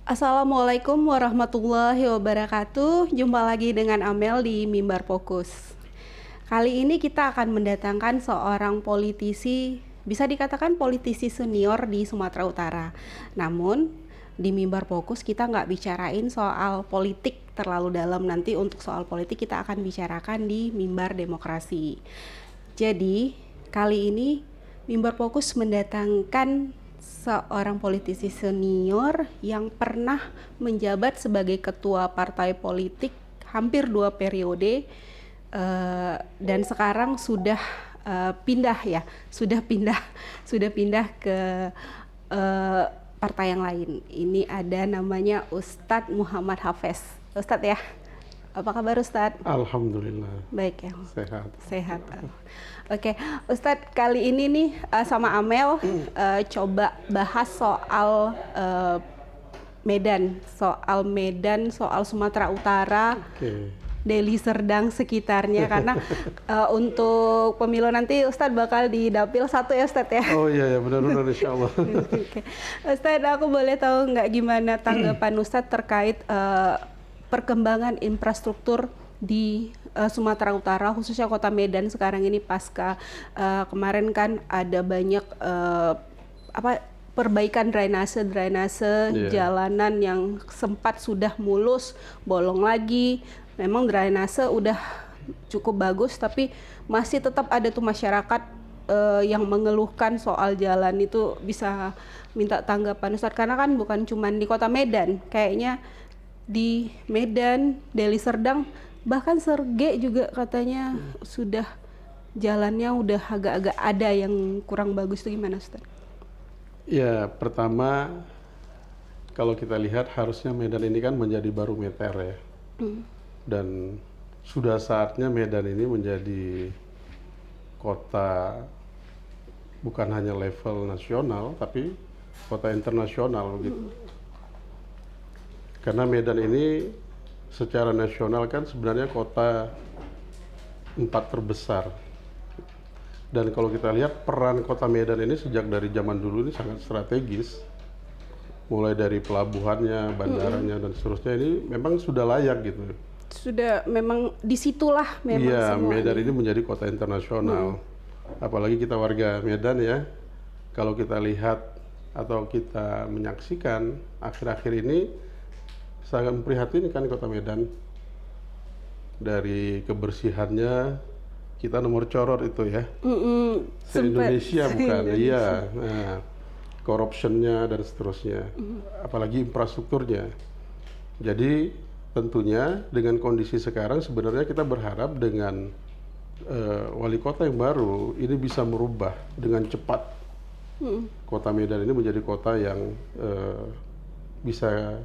Assalamualaikum warahmatullahi wabarakatuh. Jumpa lagi dengan Amel di Mimbar Fokus. Kali ini kita akan mendatangkan seorang politisi, bisa dikatakan politisi senior di Sumatera Utara. Namun di Mimbar Fokus kita nggak bicarain soal politik terlalu dalam. Nanti untuk soal politik kita akan bicarakan di Mimbar Demokrasi. Jadi kali ini Mimbar Fokus mendatangkan seorang politisi senior yang pernah menjabat sebagai ketua partai politik hampir 2 periode, dan sekarang sudah pindah ke partai yang lain. Ini ada namanya Ustadz Muhammad Hafez. Ustadz ya, apa kabar Ustadz? Alhamdulillah. Baik ya. Sehat. Oke, Ustadz, kali ini nih sama Amel coba bahas soal Medan, soal Sumatera Utara, Deli Serdang sekitarnya, karena untuk pemilu nanti Ustadz bakal di Dapil 1 ya Ustadz ya. Oh iya benar-benar insya Allah. Oke. Ustadz, aku boleh tahu nggak gimana tanggapan Ustadz terkait perkembangan infrastruktur di Sumatera Utara, khususnya kota Medan sekarang ini pasca kemarin kan ada banyak perbaikan drainase jalanan yang sempat sudah mulus, bolong lagi. Memang drainase udah cukup bagus, tapi masih tetap ada tuh masyarakat yang mengeluhkan soal jalan itu. Bisa minta tanggapan Ustadz, karena kan bukan cuma di kota Medan, kayaknya di Medan, Deli Serdang, bahkan Serge juga katanya sudah jalannya udah agak-agak ada yang kurang bagus. Itu gimana Ustaz? Ya, pertama kalau kita lihat harusnya Medan ini kan menjadi barometer ya. Dan sudah saatnya Medan ini menjadi kota bukan hanya level nasional tapi kota internasional gitu. Karena Medan ini secara nasional kan sebenarnya kota 4 terbesar. Dan kalau kita lihat peran kota Medan ini sejak dari zaman dulu ini sangat strategis. Mulai dari pelabuhannya, bandaranya dan seterusnya, ini memang sudah layak gitu. Sudah memang disitulah memang iya, semuanya. Medan ini menjadi kota internasional. Apalagi kita warga Medan ya. Kalau kita lihat atau kita menyaksikan akhir-akhir ini sangat memprihatinkan kota Medan. Dari kebersihannya kita nomor corot itu ya. Se-Indonesia bukan. Iya. Nah, corruptionnya dan seterusnya. Apalagi infrastrukturnya. Jadi tentunya dengan kondisi sekarang sebenarnya kita berharap dengan wali kota yang baru ini bisa merubah dengan cepat. Kota Medan ini menjadi kota yang bisa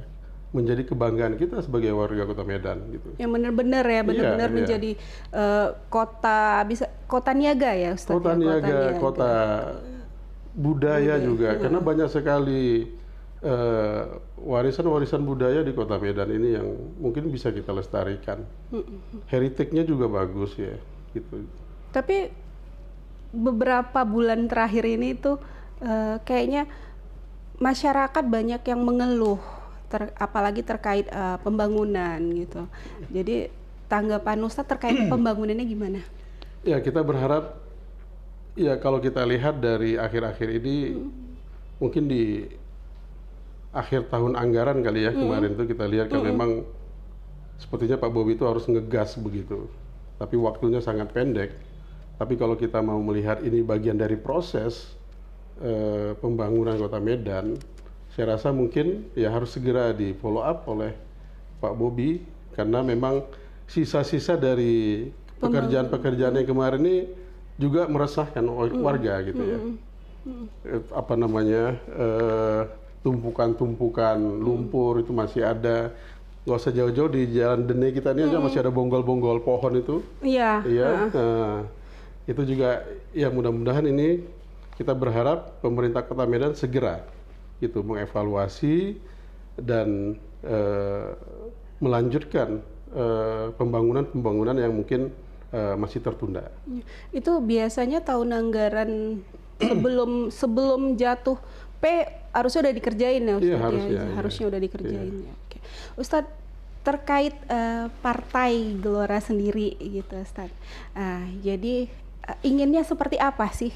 menjadi kebanggaan kita sebagai warga kota Medan gitu. Yang benar-benar ya, benar-benar menjadi kota niaga ya Ustaz. Kota niaga, kota budaya juga, karena banyak sekali warisan-warisan budaya di kota Medan ini yang mungkin bisa kita lestarikan. Heritage-nya juga bagus ya gitu. Tapi beberapa bulan terakhir ini tuh kayaknya masyarakat banyak yang mengeluh, apalagi terkait pembangunan gitu. Jadi tanggapan Ustadz terkait pembangunannya gimana? Ya, kita berharap ya kalau kita lihat dari akhir-akhir ini mungkin di akhir tahun anggaran kali ya kemarin itu kita lihat kan memang sepertinya Pak Bobi itu harus ngegas begitu. Tapi waktunya sangat pendek. Tapi kalau kita mau melihat ini bagian dari proses pembangunan kota Medan, saya rasa mungkin ya harus segera di follow up oleh Pak Bobi, karena memang sisa-sisa dari pekerjaan-pekerjaan yang kemarin ini juga meresahkan warga gitu ya. Apa namanya, tumpukan-tumpukan lumpur itu masih ada. Nggak usah jauh-jauh, di Jalan Dene kita ini aja masih ada bonggol-bonggol pohon itu. Iya. Nah, itu juga ya mudah-mudahan ini kita berharap pemerintah Kota Medan segera itu mengevaluasi dan melanjutkan pembangunan yang mungkin masih tertunda. Itu biasanya tahun anggaran sebelum jatuh harusnya udah dikerjain ya Ustadz? Iya, harusnya, iya. Harusnya udah dikerjain ya. Oke. Ustadz, terkait partai Gelora sendiri gitu Ustadz. Jadi inginnya seperti apa sih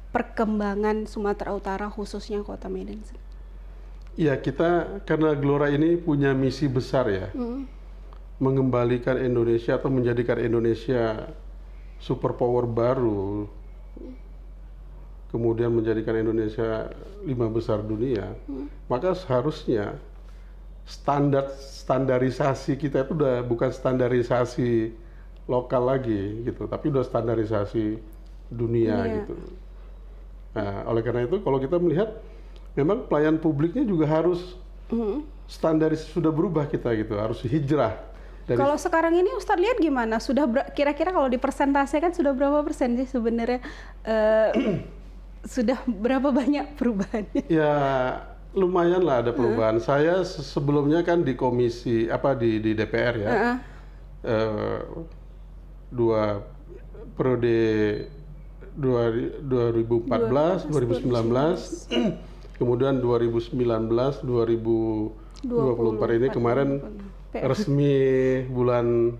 perkembangan Sumatera Utara khususnya Kota Medan? Ya, kita karena Gelora ini punya misi besar ya, mengembalikan Indonesia atau menjadikan Indonesia superpower baru, kemudian menjadikan Indonesia 5 besar dunia, maka seharusnya standarisasi kita itu udah bukan standarisasi lokal lagi gitu, tapi udah standarisasi dunia gitu. Nah, oleh karena itu kalau kita melihat memang pelayan publiknya juga harus standaris sudah berubah kita gitu, harus hijrah. Kalau sekarang ini Ustadz lihat gimana? Sudah kira-kira kalau dipersentasikan sudah berapa persen sih sebenarnya sudah berapa banyak perubahannya? Ya lumayan lah ada perubahan. Saya sebelumnya kan di komisi di DPR ya, dua periode 2014, 2019, kemudian 2019, 2024 ini kemarin resmi bulan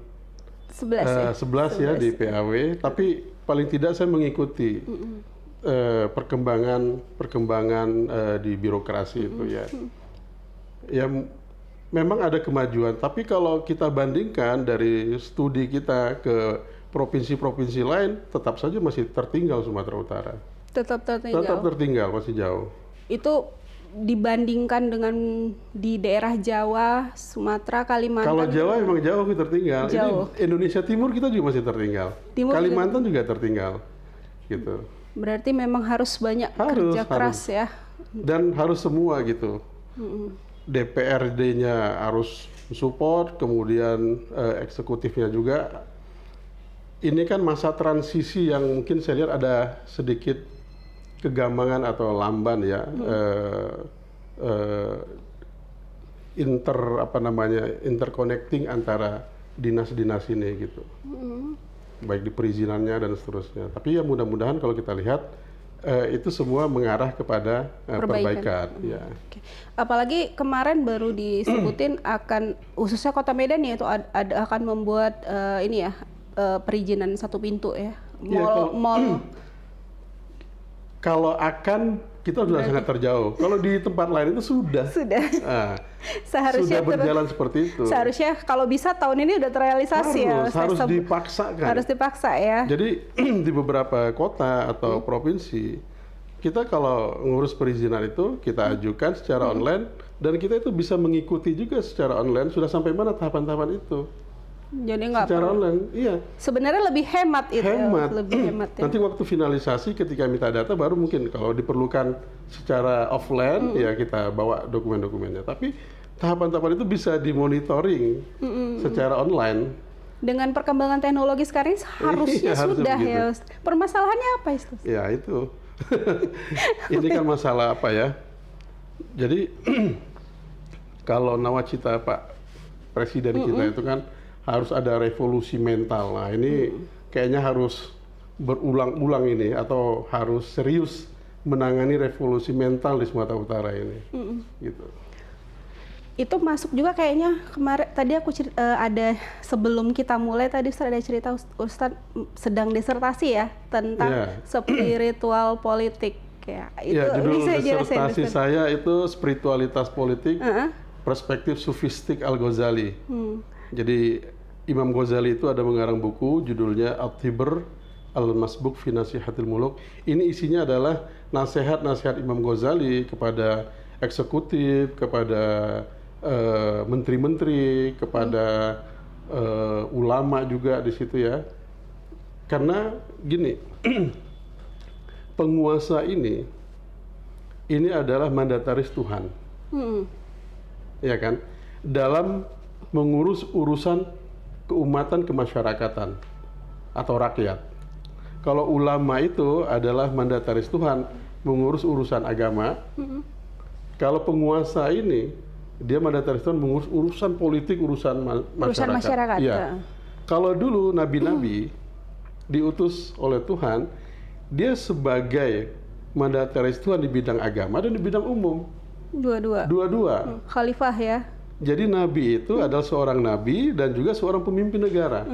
11 ya di PAW. Tapi paling tidak saya mengikuti perkembangan di birokrasi itu ya. Ya memang ada kemajuan, tapi kalau kita bandingkan dari studi kita ke provinsi-provinsi lain, tetap saja masih tertinggal Sumatera Utara. Tetap tertinggal. Tetap tertinggal, masih jauh. Itu dibandingkan dengan di daerah Jawa, Sumatera, Kalimantan. Kalau Jawa memang jauh tertinggal. Jauh. Ini Indonesia Timur kita juga masih tertinggal. Kalimantan juga tertinggal. Gitu. Berarti memang harus banyak kerja keras ya. Dan harus semua gitu. DPRD-nya harus support, kemudian eksekutifnya juga. Ini kan masa transisi yang mungkin saya lihat ada sedikit kegambangan atau lamban ya, interconnecting antara dinas-dinas ini gitu, baik di perizinannya dan seterusnya. Tapi ya mudah-mudahan kalau kita lihat itu semua mengarah kepada perbaikan. Ya. Oke. Apalagi kemarin baru disebutin akan khususnya Kota Medan ya itu akan membuat ini ya. Perizinan satu pintu ya, mall. Kalau akan kita sudah sangat terjauh. Kalau di tempat lain itu sudah. Seharusnya sudah berjalan seperti itu. Seharusnya kalau bisa tahun ini udah terrealisasi harus dipaksakan. Harus dipaksa ya. Jadi di beberapa kota atau provinsi kita kalau ngurus perizinan itu kita ajukan secara online dan kita itu bisa mengikuti juga secara online sudah sampai mana tahapan-tahapan itu. Jadi nggak secara online, iya. Sebenarnya lebih hemat itu. Lebih hemat ya. Nanti waktu finalisasi ketika minta data baru mungkin kalau diperlukan secara offline ya kita bawa dokumen-dokumennya. Tapi tahapan-tahapan itu bisa dimonitoring secara online. Dengan perkembangan teknologi sekarang harusnya sudah ya. Permasalahannya apa itu? Ya itu. Ini kan masalah apa ya? Jadi kalau nawacita Pak Presiden kita itu kan harus ada revolusi mental. Nah ini kayaknya harus berulang-ulang ini atau harus serius menangani revolusi mental di Sumatera Utara ini. Gitu. Itu masuk juga kayaknya kemarin tadi aku ada sebelum kita mulai tadi Ustadz ada cerita Ustadz sedang disertasi ya tentang spiritual politik ya. Itu judul disertasi saya itu spiritualitas politik perspektif sufistik Al-Ghazali. Jadi Imam Ghazali itu ada mengarang buku judulnya At-Tibr Al-Masbuk fi Nasihatil Muluk. Ini isinya adalah nasihat-nasihat Imam Ghazali kepada eksekutif, kepada menteri-menteri, kepada ulama juga di situ ya. Karena gini, penguasa ini adalah mandataris Tuhan. Ya kan? Dalam mengurus urusan keumatan kemasyarakatan atau rakyat. Kalau ulama itu adalah mandataris Tuhan mengurus urusan agama. Kalau penguasa ini dia mandataris Tuhan mengurus urusan politik, urusan masyarakat. Ya. Kalau dulu nabi-nabi diutus oleh Tuhan, dia sebagai mandataris Tuhan di bidang agama dan di bidang umum. Dua-dua. Dua-dua. Khalifah ya. Jadi nabi itu adalah seorang nabi dan juga seorang pemimpin negara.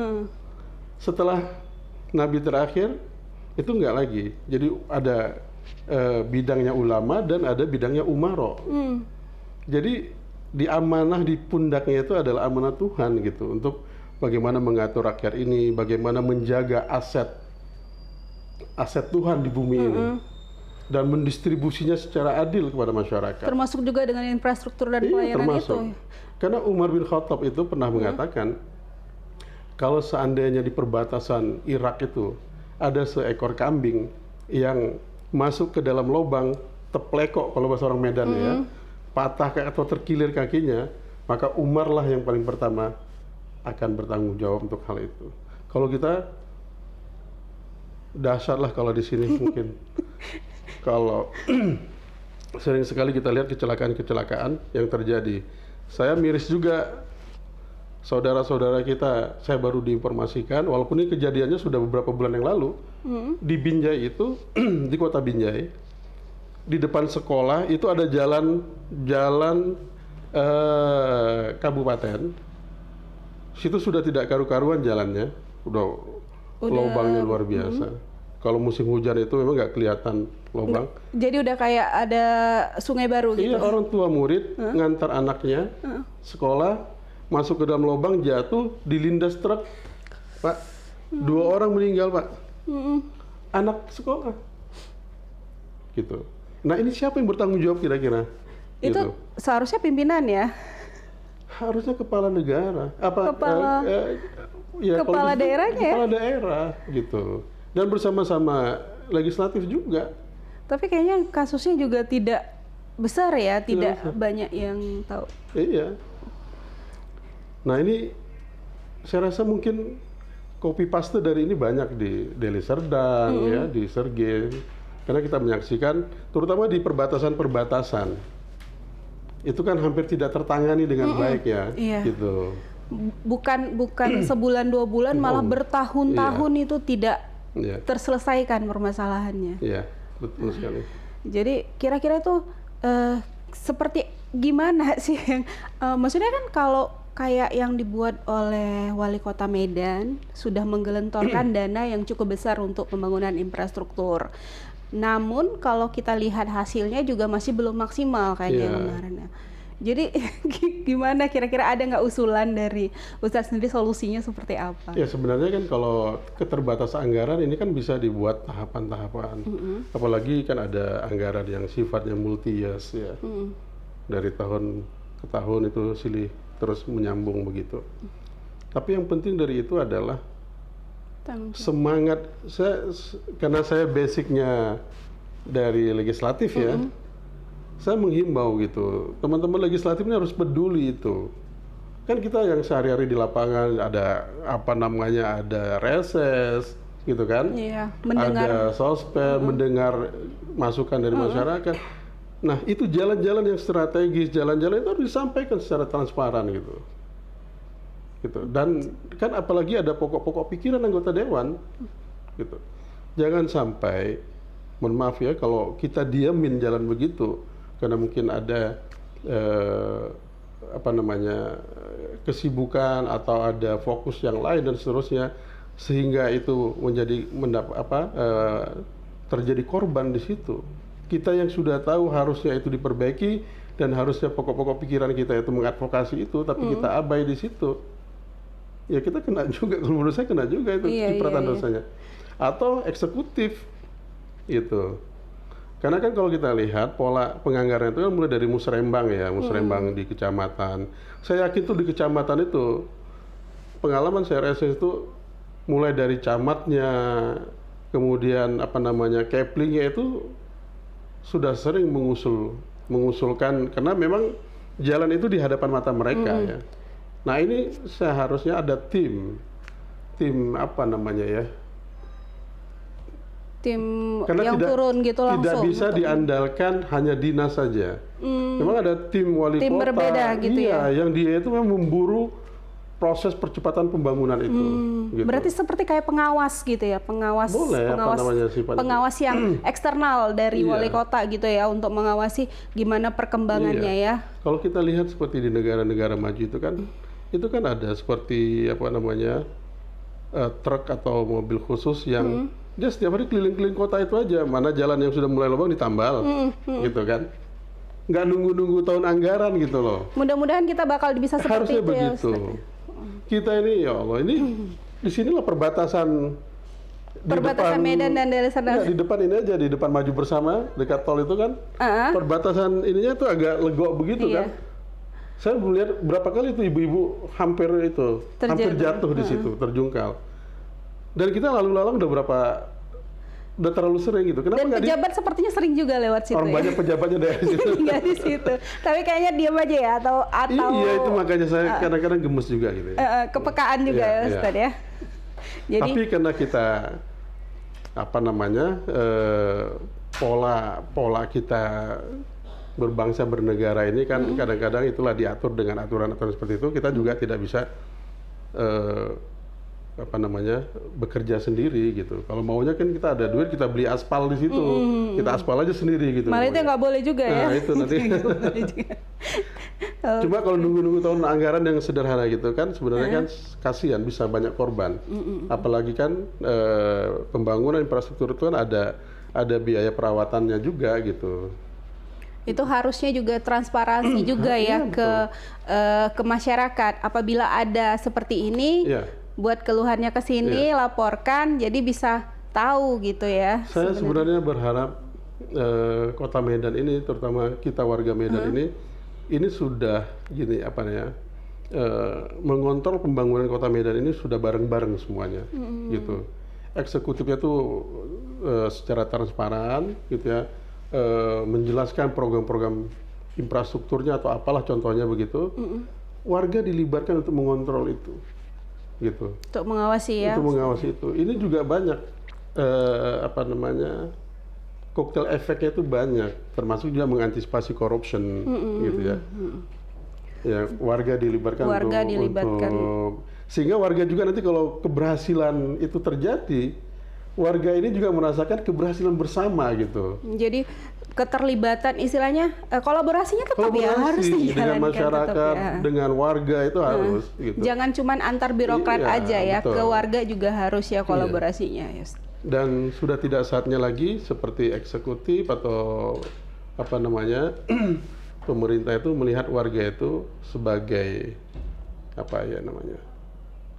Setelah nabi terakhir itu enggak lagi. Jadi ada bidangnya ulama dan ada bidangnya umaro. Jadi di amanah di pundaknya itu adalah amanah Tuhan gitu untuk bagaimana mengatur rakyat ini, bagaimana menjaga aset Tuhan di bumi ini dan mendistribusinya secara adil kepada masyarakat. Termasuk juga dengan infrastruktur dan pelayanan termasuk. itu. Karena Umar bin Khattab itu pernah mengatakan kalau seandainya di perbatasan Irak itu ada seekor kambing yang masuk ke dalam lubang teplekok kalau bahasa orang Medan ya, patah atau terkilir kakinya, maka Umar lah yang paling pertama akan bertanggung jawab untuk hal itu. Kalau kita dahsyat lah kalau di sini mungkin. Kalau sering sekali kita lihat kecelakaan-kecelakaan yang terjadi. Saya miris juga saudara-saudara kita, saya baru diinformasikan, walaupun ini kejadiannya sudah beberapa bulan yang lalu, di Binjai itu, di kota Binjai, di depan sekolah itu ada jalan kabupaten, situ sudah tidak karu-karuan jalannya, udah lubangnya luar biasa. Kalau musim hujan itu memang nggak kelihatan lubang. Jadi udah kayak ada sungai baru gitu. Iya, orang tua murid ngantar anaknya sekolah, masuk ke dalam lubang, jatuh, dilindas truk, Pak. 2 orang meninggal, Pak. Anak sekolah. Gitu. Nah, ini siapa yang bertanggung jawab kira-kira? Itu Gitu. seharusnya pimpinan ya? Harusnya kepala negara. Apa? Kepala daerahnya ya? Kepala daerah, gitu. Dan bersama-sama legislatif juga. Tapi kayaknya kasusnya juga tidak besar ya, tidak besar. banyak yang tahu. Iya. Nah, ini saya rasa mungkin copy paste dari ini banyak di Deli Serdang ya, di Sregen. Karena kita menyaksikan terutama di perbatasan-perbatasan. Itu kan hampir tidak tertangani dengan baik ya, Iya. gitu. Bukan sebulan 2 bulan, malah bertahun-tahun itu tidak terselesaikan permasalahannya. Iya, betul sekali. Jadi kira-kira itu seperti gimana sih yang maksudnya kan kalau kayak yang dibuat oleh Wali Kota Medan sudah menggelontorkan dana yang cukup besar untuk pembangunan infrastruktur. Namun kalau kita lihat hasilnya juga masih belum maksimal kayaknya kemarin. Jadi gimana kira-kira, ada nggak usulan dari Ustadz sendiri solusinya seperti apa? Ya sebenarnya kan kalau keterbatasan anggaran ini kan bisa dibuat tahapan-tahapan. Apalagi kan ada anggaran yang sifatnya multi-years ya. Dari tahun ke tahun itu silih terus menyambung begitu. Tapi yang penting dari itu adalah semangat. Karena saya basicnya dari legislatif ya. Saya menghimbau gitu, teman-teman legislatif ini harus peduli itu. Kan kita yang sehari-hari di lapangan ada ada reses gitu kan, ada sosmed, mendengar masukan dari masyarakat. Nah itu jalan-jalan yang strategis, jalan-jalan itu harus disampaikan secara transparan gitu. Dan kan apalagi ada pokok-pokok pikiran anggota dewan gitu. Jangan sampai, mohon maaf ya, kalau kita diamin jalan begitu karena mungkin ada kesibukan atau ada fokus yang lain dan seterusnya, sehingga itu menjadi terjadi korban di situ. Kita yang sudah tahu harusnya itu diperbaiki dan harusnya pokok-pokok pikiran kita itu mengadvokasi itu, tapi kita abai di situ. Ya kita kena juga, kalau menurut saya kena juga itu cipratan dosanya. Atau eksekutif gitu. Karena kan kalau kita lihat pola penganggaran itu kan mulai dari musrembang ya, musrembang di kecamatan. Saya yakin tuh di kecamatan itu, pengalaman saya reses itu mulai dari camatnya, kemudian keplingnya itu sudah sering mengusulkan, karena memang jalan itu di hadapan mata mereka ya. Nah ini seharusnya ada tim karena yang turun gitu langsung. Tidak bisa diandalkan hanya dinas saja. Memang ada tim wali kota, berbeda gitu ya. Yang dia itu memang memburu proses percepatan pembangunan itu. Gitu. Berarti seperti kayak pengawas gitu ya, pengawas Boleh, pengawas apa namanya sifatnya? pengawas yang eksternal dari Iya. wali kota gitu ya untuk mengawasi gimana perkembangannya ya. Kalau kita lihat seperti di negara-negara maju itu kan ada seperti apa namanya truk atau mobil khusus yang dia setiap hari keliling-keliling kota itu aja, mana jalan yang sudah mulai lubang ditambal, gitu kan? Nggak nunggu-nunggu tahun anggaran gitu loh. Mudah-mudahan kita bakal bisa seperti Harusnya itu ya, begitu. Ustaz. Kita ini ya Allah ini disinilah perbatasan. Perbatasan Medan dan Deli Serdang. Di depan ini aja, di depan Maju Bersama dekat tol itu kan, perbatasan ininya tuh agak legok begitu Iya. kan. Saya melihat berapa kali itu ibu-ibu hampir hampir jatuh di situ, terjungkal. Dan kita lalu lalang udah terlalu sering gitu. Kenapa Dan nggak pejabat sepertinya sering juga lewat situ orang ya. banyak pejabatnya dari situ? Tinggal di situ. Tapi kayaknya diam aja ya atau Iya, itu makanya saya kadang-kadang gemes juga gitu ya. kepekaan juga Iya, ya iya. Ustaz ya. Jadi Tapi karena kita apa namanya pola kita berbangsa bernegara ini kan kadang-kadang itulah diatur dengan aturan-aturan seperti itu, kita juga tidak bisa apa namanya bekerja sendiri gitu. Kalau maunya kan kita ada duit, kita beli aspal di situ, kita aspal aja sendiri gitu. malah itu nggak boleh juga ya. Nah itu nanti. Nggak boleh juga. Cuma kalau nunggu-nunggu tahun anggaran yang sederhana gitu kan sebenarnya kan kasihan, bisa banyak korban. Apalagi kan pembangunan infrastruktur itu kan ada biaya perawatannya juga gitu. Itu harusnya juga transparansi juga ya ke masyarakat. Apabila ada seperti ini, Iya. buat keluhannya ke sini, laporkan, jadi bisa tahu gitu ya. Saya sebenarnya berharap Kota Medan ini, terutama kita warga Medan ini sudah gini apa ya, mengontrol pembangunan Kota Medan ini sudah bareng-bareng semuanya, gitu. Eksekutifnya tuh secara transparan, gitu ya, menjelaskan program-program infrastrukturnya atau apalah contohnya begitu. Warga dilibatkan untuk mengontrol itu, gitu. Untuk mengawasi ya. Untuk mengawasi itu. Ini juga banyak apa namanya koktel efeknya itu banyak, termasuk juga mengantisipasi corruption, gitu ya. Ya warga dilibatkan untuk sehingga warga juga nanti kalau keberhasilan itu terjadi, warga ini juga merasakan keberhasilan bersama gitu. Jadi keterlibatan istilahnya kolaborasinya tetap ya harus dijalankan dengan masyarakat, tetap ya. dengan warga itu harus gitu. Jangan cuman antar birokrat Iya, aja ya, betul. ke warga juga harus ya kolaborasinya ya. Dan sudah tidak saatnya lagi seperti eksekutif atau apa namanya pemerintah itu melihat warga itu sebagai apa ya namanya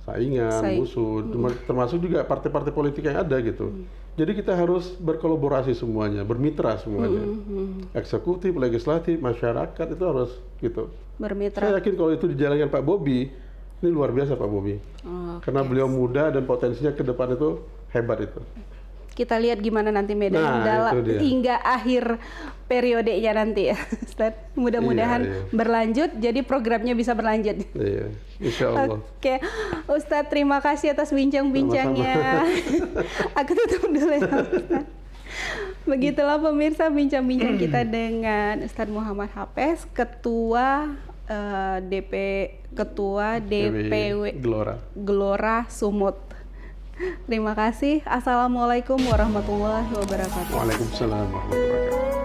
saingan, musuh, termasuk juga partai-partai politik yang ada gitu. Jadi kita harus berkolaborasi semuanya, bermitra semuanya, eksekutif, legislatif, masyarakat itu harus gitu. Bermitra. Saya yakin kalau itu dijalankan Pak Bobi, ini luar biasa Pak Bobi, karena beliau muda dan potensinya ke depan itu hebat itu. Kita lihat gimana nanti Medan Nah, itu dia. hingga akhir periodenya nanti ya, Ustaz. Mudah-mudahan Iya. berlanjut, jadi programnya bisa berlanjut. Iya, insya Allah. Oke, Ustadz terima kasih atas bincang-bincangnya. Aku tutup dulu ya, Ustadz. Begitulah pemirsa bincang-bincang kita dengan Ustadz Muhammad Hafez, Ketua DPW Gelora Sumut. Terima kasih. Assalamualaikum warahmatullahi wabarakatuh. Waalaikumsalam warahmatullahi wabarakatuh.